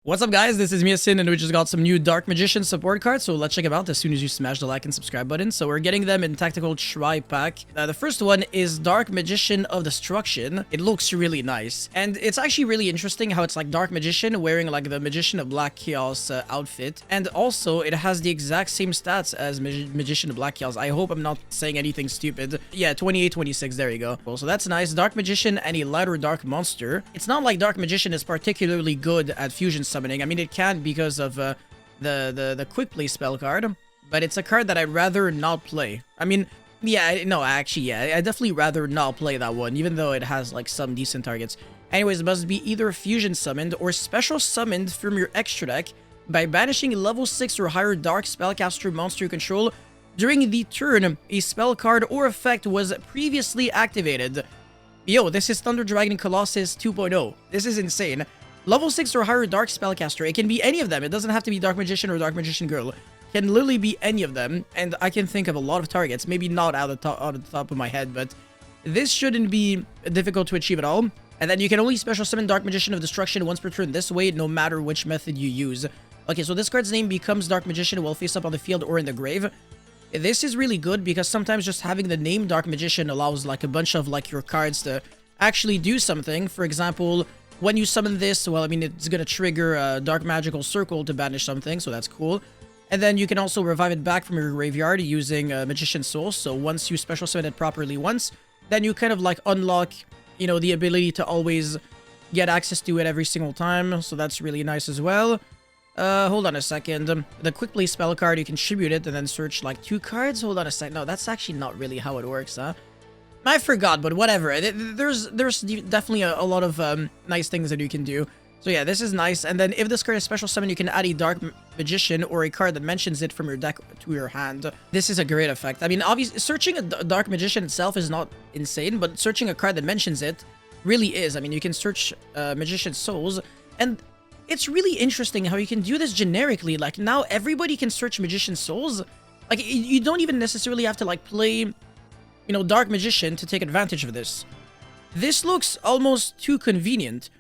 What's up, guys? This is Yasin, and we just got some new Dark Magician support cards, so let's check them out as soon as you smash the like and subscribe button. So we're getting them in Tactical Tri-Pack. The first one is Dark Magician of Destruction. It looks really nice, and it's actually really interesting how it's like Dark Magician wearing like the Magician of Black Chaos outfit, and also it has the exact same stats as Magician of Black Chaos. I hope I'm not saying anything stupid. Yeah, 28, 26, there you go. Well, so that's nice. Dark Magician and a lighter Dark Monster. It's not like Dark Magician is particularly good at fusion summoning. I mean, it can because of the quick play spell card, but it's a card that I'd rather not play. I mean, yeah, no, actually, yeah, I'd definitely rather not play that one, even though it has like some decent targets. Anyways, it must be either fusion summoned or special summoned from your extra deck by banishing a level 6 or higher dark spellcaster monster you control during the turn a spell card or effect was previously activated. Yo, this is Thunder Dragon Colossus 2.0. This is insane. Level 6 or higher Dark Spellcaster. It can be any of them. It doesn't have to be Dark Magician or Dark Magician Girl. It can literally be any of them. And I can think of a lot of targets. Maybe not out of the top of my head, but this shouldn't be difficult to achieve at all. And then you can only special summon Dark Magician of Destruction once per turn this way, no matter which method you use. Okay, so this card's name becomes Dark Magician while face up on the field or in the grave. This is really good because sometimes just having the name Dark Magician allows like a bunch of like your cards to actually do something. For example, when you summon this, well, I mean, it's going to trigger a Dark Magical Circle to banish something, so that's cool. And then you can also revive it back from your graveyard using Magician's Soul. So once you special summon it properly once, then you kind of like unlock, you know, the ability to always get access to it every single time. So that's really nice as well. Hold on a second. The quick play spell card, you can tribute it and then search like 2 cards. Hold on a sec. No, that's actually not really how it works, huh? I forgot, but whatever. There's definitely a lot of nice things that you can do. So yeah, this is nice. And then if this card is special summon, you can add a Dark Magician or a card that mentions it from your deck to your hand. This is a great effect. I mean, obviously, searching a Dark Magician itself is not insane, but searching a card that mentions it really is. I mean, you can search Magician's Souls, and it's really interesting how you can do this generically. Like, now everybody can search Magician's Souls. Like, you don't even necessarily have to, like, play, you know, Dark Magician to take advantage of this. This looks almost too convenient.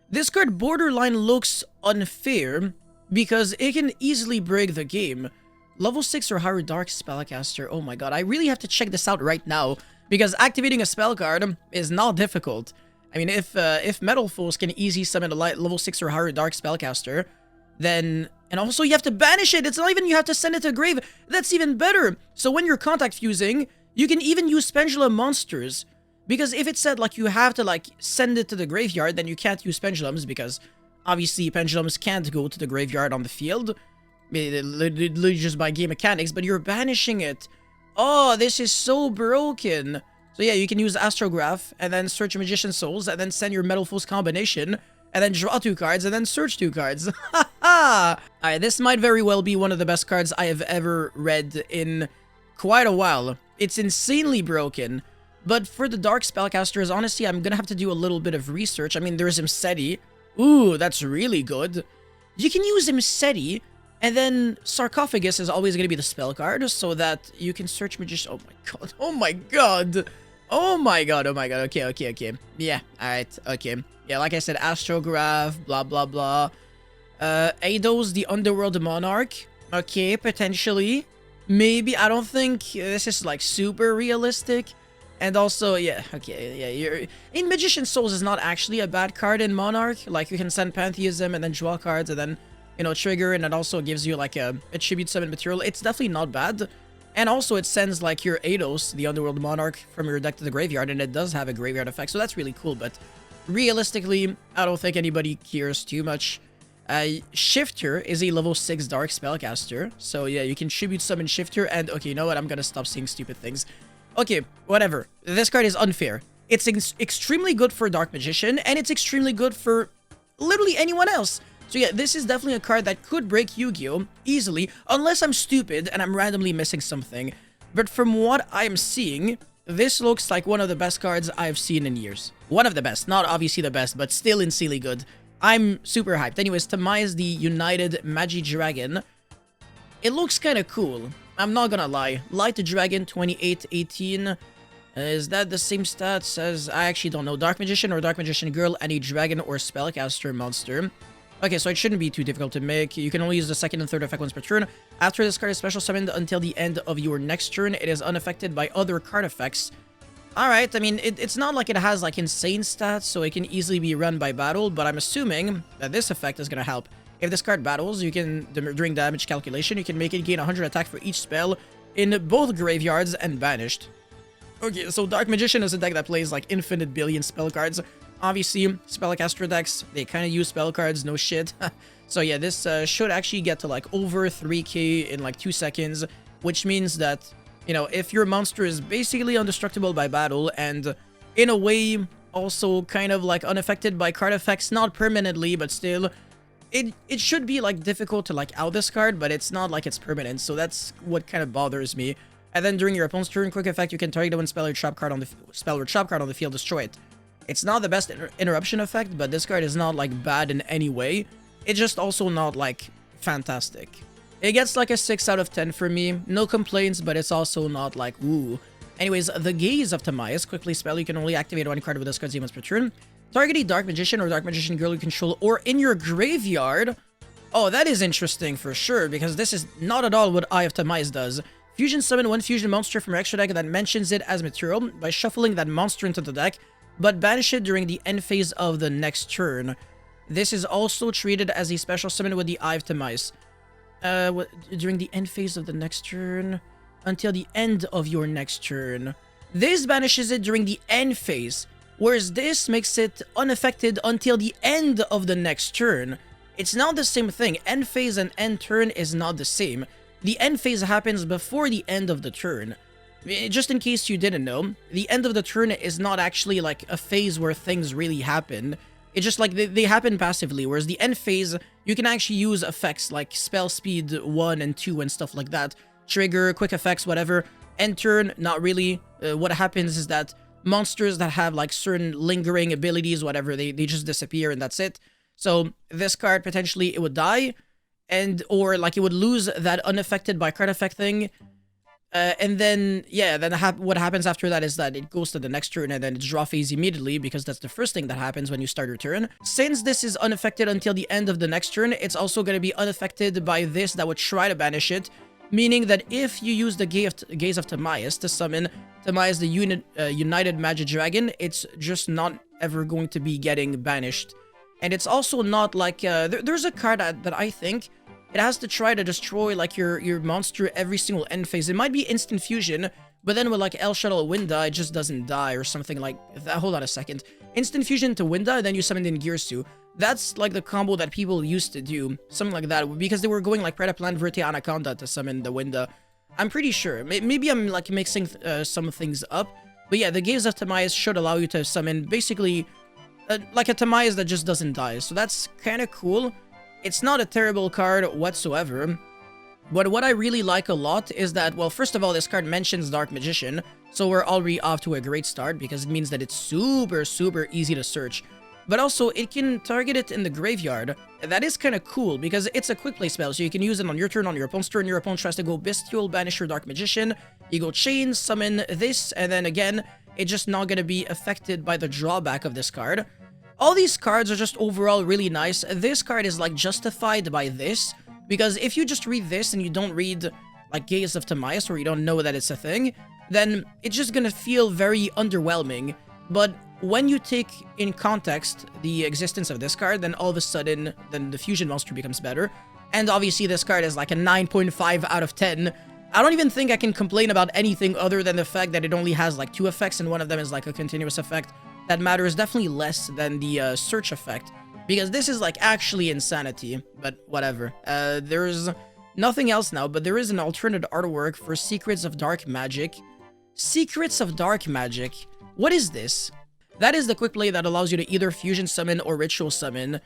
This card borderline looks unfair because it can easily break the game. Level 6 or higher Dark Spellcaster. Oh my god, I really have to check this out right now because activating a spell card is not difficult. I mean, if Metal Foes can easily summon a level 6 or higher Dark Spellcaster, then... And also you have to banish it. It's not even you have to send it to the grave. That's even better. So when you're contact fusing, you can even use Pendulum monsters, because if it said like you have to like send it to the graveyard, then you can't use pendulums because obviously pendulums can't go to the graveyard on the field, literally just by game mechanics, but you're banishing it. Oh, this is so broken. So yeah, you can use Astrograph and then search Magician's Souls and then send your Metal Foes combination and then draw 2 cards and then search 2 cards. Haha! Alright, this might very well be one of the best cards I have ever read in quite a while. It's insanely broken, but for the Dark Spellcasters, honestly, I'm gonna have to do a little bit of research. I mean, there's Imseti. Ooh, that's really good. You can use Imseti, and then Sarcophagus is always gonna be the spell card, so that you can search Magician. Oh my god, oh my god, oh my god, oh my god, okay. Yeah, alright, okay. Yeah, like I said, Astrograph, blah, blah, blah. Eidos, the Underworld Monarch. Okay, potentially. Maybe. I don't think this is like super realistic. And also, yeah, okay, yeah, you're in Magician's Souls is not actually a bad card in Monarch. Like, you can send Pantheism and then draw cards and then, you know, trigger, and it also gives you like a tribute summon material. It's definitely not bad. And also it sends like your Eidos, the Underworld Monarch, from your deck to the graveyard, and it does have a graveyard effect, so that's really cool. But realistically, I don't think anybody cares too much. Shifter is a level 6 Dark Spellcaster. So yeah, you can tribute summon Shifter, and okay, you know what? I'm gonna stop saying stupid things. Okay, whatever. This card is unfair. It's extremely good for Dark Magician, and it's extremely good for literally anyone else. So yeah, this is definitely a card that could break Yu-Gi-Oh! Easily, unless I'm stupid and I'm randomly missing something. But from what I'm seeing, this looks like one of the best cards I've seen in years. One of the best. Not obviously the best, but still insanely good. I'm super hyped. Anyways, Timaeus, the United Magi Dragon. It looks kind of cool. I'm not gonna lie. Light Dragon 2818. Is that the same stats as... I actually don't know. Dark Magician or Dark Magician Girl, any dragon or spellcaster monster. Okay, so it shouldn't be too difficult to make. You can only use the second and third effect once per turn. After this card is special summoned until the end of your next turn, it is unaffected by other card effects. Alright, I mean, it's not like it has like insane stats, so it can easily be run by battle, but I'm assuming that this effect is going to help. If this card battles, you can, during damage calculation, you can make it gain 100 attack for each spell in both graveyards and banished. Okay, so Dark Magician is a deck that plays like infinite billion spell cards. Obviously, spellcaster decks, they kind of use spell cards, no shit. So yeah, this should actually get to like over 3k in like 2 seconds, which means that, you know, if your monster is basically indestructible by battle and in a way also kind of like unaffected by card effects, not permanently, but still, it should be like difficult to like out this card, but it's not like it's permanent, so that's what kind of bothers me. And then during your opponent's turn, quick effect, you can target one spell or trap card on the field, destroy it. It's not the best interruption effect, but this card is not like bad in any way. It's just also not like fantastic. It gets like a 6 out of 10 for me. No complaints, but it's also not like woo. Anyways, the Gaze of Timaeus, quickly spell, you can only activate one card with this card's once per turn. Target a Dark Magician or Dark Magician girl you control or in your graveyard. Oh, that is interesting for sure, because this is not at all what Eye of Timaeus does. Fusion summon one fusion monster from your extra deck that mentions it as material by shuffling that monster into the deck, but banish it during the end phase of the next turn. This is also treated as a special summon with the Eye of Timaeus. During the end phase of the next turn, until the end of your next turn. This banishes it during the end phase, whereas this makes it unaffected until the end of the next turn. It's not the same thing. End phase and end turn is not the same. The end phase happens before the end of the turn. Just in case you didn't know, the end of the turn is not actually like a phase where things really happen. It's just like they happen passively, whereas the end phase, you can actually use effects like spell speed 1 and 2 and stuff like that. Trigger, quick effects, whatever. End turn, not really. What happens is that monsters that have like certain lingering abilities, whatever, they just disappear and that's it. So this card, potentially, it would die, or like it would lose that unaffected by card effect thing. And then, yeah, then what happens after that is that it goes to the next turn and then it's draw phase immediately, because that's the first thing that happens when you start your turn. Since this is unaffected until the end of the next turn, it's also going to be unaffected by this that would try to banish it, meaning that if you use the Gaze of Timaeus to summon Timaeus the United Magic Dragon, it's just not ever going to be getting banished. And it's also not like, there's a card that I think it has to try to destroy like your monster every single end phase. It might be instant fusion, but then with like El Shuttle Winda, it just doesn't die or something like that. Hold on a second. Instant fusion to Winda, then you summon in Gearsu. That's like the combo that people used to do, something like that, because they were going like Predaplan Verte Anaconda to summon the Winda. I'm pretty sure. Maybe I'm like mixing some things up, but yeah, the Gaze of Timaeus should allow you to summon basically like a Timaeus that just doesn't die. So that's kind of cool. It's not a terrible card whatsoever, but what I really like a lot is that, well, first of all, this card mentions Dark Magician, so we're already off to a great start because it means that it's super, super easy to search. But also, it can target it in the graveyard. That is kind of cool because it's a quick play spell, so you can use it on your turn, on your opponent's turn. Your opponent tries to go Bestial, banish your Dark Magician. You go Chain, summon this, and then again, it's just not going to be affected by the drawback of this card. All these cards are just overall really nice. This card is like justified by this, because if you just read this and you don't read like Gaze of Timaeus, or you don't know that it's a thing, then it's just gonna feel very underwhelming. But when you take in context the existence of this card, then all of a sudden, then the fusion monster becomes better. And obviously this card is like a 9.5 out of 10. I don't even think I can complain about anything other than the fact that it only has like 2 effects, and one of them is like a continuous effect. That matters definitely less than the search effect, because this is like actually insanity, but whatever. There's nothing else now, but there is an alternate artwork for Secrets of Dark Magic. Secrets of Dark Magic. What is this? That is the quick play that allows you to either fusion summon or ritual summon.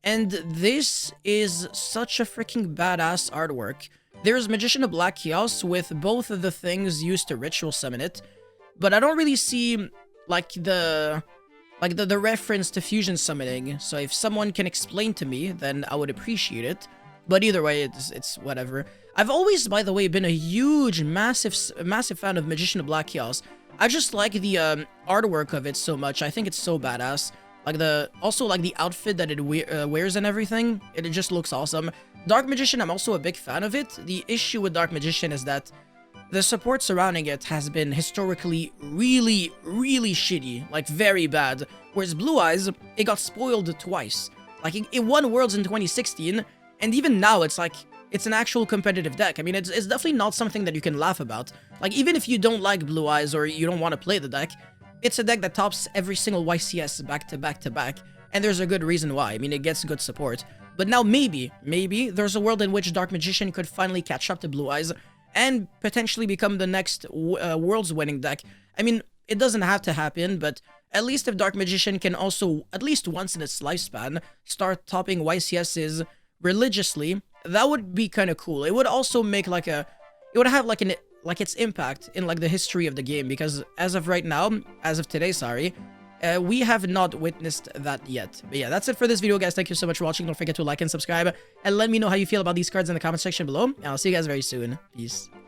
And this is such a freaking badass artwork. There's Magician of Black Chaos with both of the things used to ritual summon it, but I don't really see like the reference to fusion summoning. So if someone can explain to me, then I would appreciate it. But either way, it's whatever. I've always, by the way, been a huge, massive fan of Magician of Black Chaos. I just like the artwork of it so much. I think it's so badass. Also like the outfit that it wears and everything. It just looks awesome. Dark Magician, I'm also a big fan of it. The issue with Dark Magician is that the support surrounding it has been historically really, really shitty, like very bad. Whereas Blue Eyes, it got spoiled twice. Like it won Worlds in 2016, and even now it's like, it's an actual competitive deck. I mean, it's definitely not something that you can laugh about. Like, even if you don't like Blue Eyes or you don't want to play the deck, it's a deck that tops every single YCS back to back to back, and there's a good reason why. I mean, it gets good support. But now maybe there's a world in which Dark Magician could finally catch up to Blue Eyes and potentially become the next Worlds winning deck. I mean, it doesn't have to happen, but at least if Dark Magician can also, at least once in its lifespan, start topping YCSs religiously, that would be kind of cool. It would also make like it would have like its impact in like the history of the game, because as of right now, as of today, sorry, we have not witnessed that yet. But yeah, that's it for this video, guys. Thank you so much for watching. Don't forget to like and subscribe, and let me know how you feel about these cards in the comment section below, and I'll see you guys very soon. Peace.